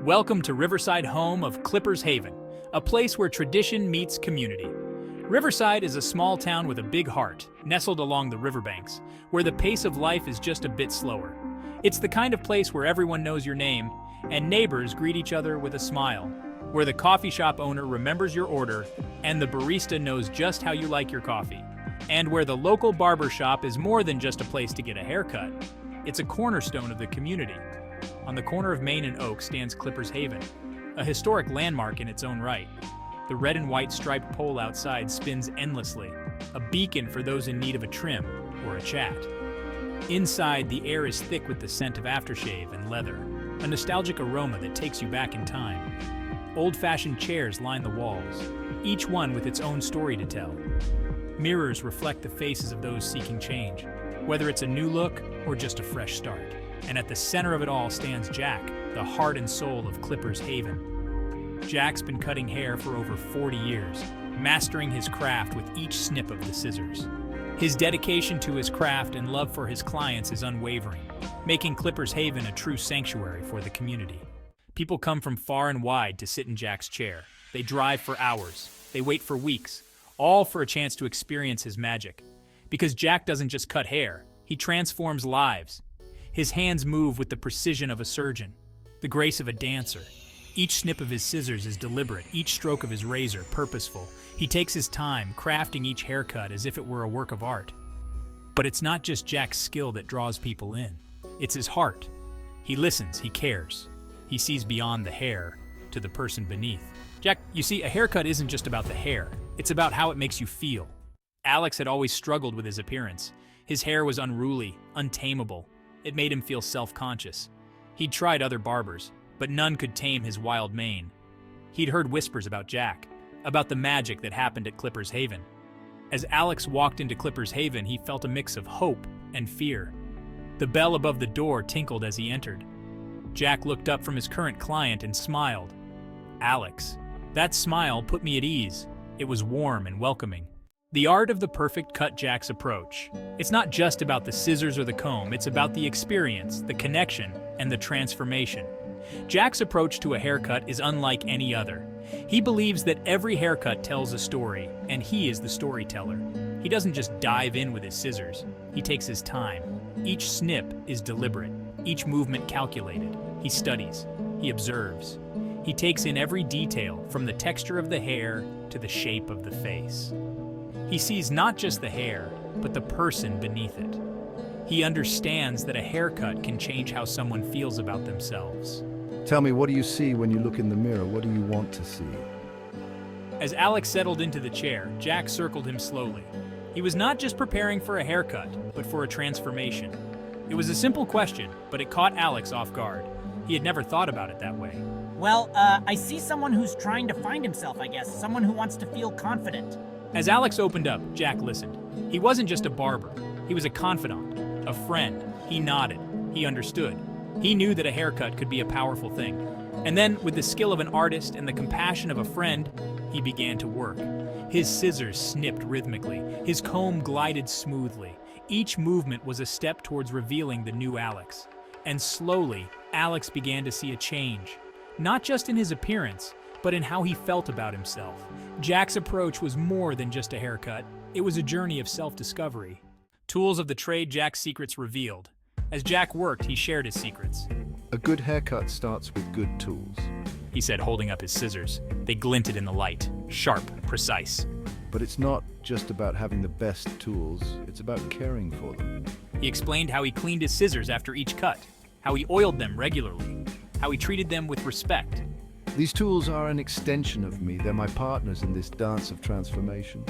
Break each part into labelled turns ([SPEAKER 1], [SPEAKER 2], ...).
[SPEAKER 1] Welcome to Riverside, home of Clippers Haven, a place where tradition meets community. Riverside is a small town with a big heart, nestled along the riverbanks, where the pace of life is just a bit slower. It's the kind of place where everyone knows your name, and neighbors greet each other with a smile, where the coffee shop owner remembers your order, and the barista knows just how you like your coffee, and where the local barber shop is more than just a place to get a haircut. It's a cornerstone of the community. On the corner of Main and Oak stands Clippers Haven, a historic landmark in its own right. The red and white striped pole outside spins endlessly, a beacon for those in need of a trim or a chat. Inside, the air is thick with the scent of aftershave and leather, a nostalgic aroma that takes you back in time. Old-fashioned chairs line the walls, each one with its own story to tell. Mirrors reflect the faces of those seeking change, whether it's a new look or just a fresh start. And at the center of it all stands Jack, the heart and soul of Clippers Haven. Jack's been cutting hair for over 40 years, mastering his craft with each snip of the scissors. His dedication to his craft and love for his clients is unwavering, making Clippers Haven a true sanctuary for the community. People come from far and wide to sit in Jack's chair. They drive for hours. They wait for weeks, all for a chance to experience his magic. Because Jack doesn't just cut hair, he transforms lives. His hands move with the precision of a surgeon, the grace of a dancer. Each snip of his scissors is deliberate, each stroke of his razor purposeful. He takes his time, crafting each haircut as if it were a work of art. But it's not just Jack's skill that draws people in. It's his heart. He listens, he cares. He sees beyond the hair to the person beneath. Jack, you see, a haircut isn't just about the hair. It's about how it makes you feel. Alex had always struggled with his appearance. His hair was unruly, untamable. It made him feel self-conscious. He'd tried other barbers, but none could tame his wild mane. He'd heard whispers about Jack, about the magic that happened at Clippers Haven. As Alex walked into Clippers Haven, he felt a mix of hope and fear. The bell above the door tinkled as he entered. Jack looked up from his current client and smiled. Alex. That smile put me at ease. It was warm and welcoming. The art of the perfect cut Jack's approach. It's not just about the scissors or the comb, it's about the experience, the connection, and the transformation. Jack's approach to a haircut is unlike any other. He believes that every haircut tells a story, and he is the storyteller. He doesn't just dive in with his scissors. He takes his time. Each snip is deliberate, each movement calculated. He studies, he observes. He takes in every detail, from the texture of the hair to the shape of the face. He sees not just the hair, but the person beneath it. He understands that a haircut can change how someone feels about themselves.
[SPEAKER 2] Tell me, what do you see when you look in the mirror? What do you want to see?
[SPEAKER 1] As Alex settled into the chair, Jack circled him slowly. He was not just preparing for a haircut, but for a transformation. It was a simple question, but it caught Alex off guard. He had never thought about it that way.
[SPEAKER 3] Well, I see someone who's trying to find himself, I guess. Someone who wants to feel confident.
[SPEAKER 1] As Alex opened up, Jack listened. He wasn't just a barber. He was a confidant, a friend. He nodded. He understood. He knew that a haircut could be a powerful thing. And then, with the skill of an artist and the compassion of a friend, he began to work. His scissors snipped rhythmically. His comb glided smoothly. Each movement was a step towards revealing the new Alex. And slowly, Alex began to see a change. Not just in his appearance, but in how he felt about himself. Jack's approach was more than just a haircut. It was a journey of self-discovery. Tools of the trade Jack's secrets revealed. As Jack worked, he shared his secrets.
[SPEAKER 2] A good haircut starts with good tools.
[SPEAKER 1] He said, holding up his scissors. They glinted in the light, sharp, precise.
[SPEAKER 2] But it's not just about having the best tools, it's about caring for them.
[SPEAKER 1] He explained how he cleaned his scissors after each cut, how he oiled them regularly, how he treated them with respect.
[SPEAKER 2] These tools are an extension of me. They're my partners in this dance of transformation.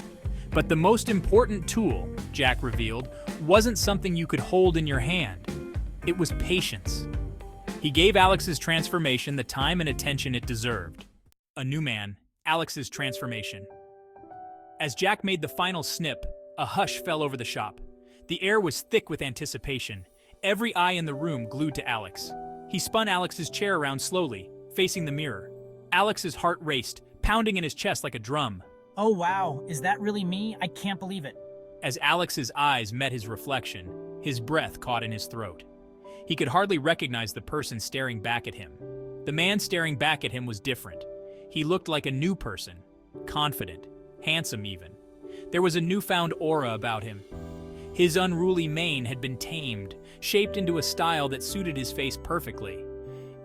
[SPEAKER 1] But the most important tool, Jack revealed, wasn't something you could hold in your hand. It was patience. He gave Alex's transformation the time and attention it deserved. A new man, Alex's transformation. As Jack made the final snip, a hush fell over the shop. The air was thick with anticipation, every eye in the room glued to Alex. He spun Alex's chair around slowly, facing the mirror. Alex's heart raced, pounding in his chest like a drum.
[SPEAKER 3] Oh wow, is that really me? I can't believe it.
[SPEAKER 1] As Alex's eyes met his reflection, his breath caught in his throat. He could hardly recognize the person staring back at him. The man staring back at him was different. He looked like a new person, confident, handsome even. There was a newfound aura about him. His unruly mane had been tamed, shaped into a style that suited his face perfectly.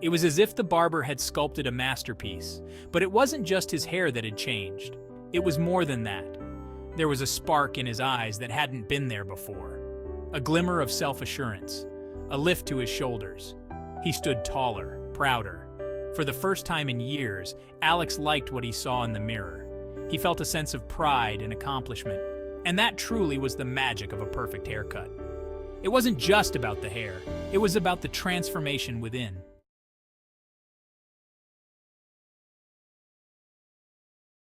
[SPEAKER 1] It was as if the barber had sculpted a masterpiece, but it wasn't just his hair that had changed. It was more than that. There was a spark in his eyes that hadn't been there before. A glimmer of self-assurance, a lift to his shoulders. He stood taller, prouder. For the first time in years, Alex liked what he saw in the mirror. He felt a sense of pride and accomplishment, and that truly was the magic of a perfect haircut. It wasn't just about the hair, it was about the transformation within.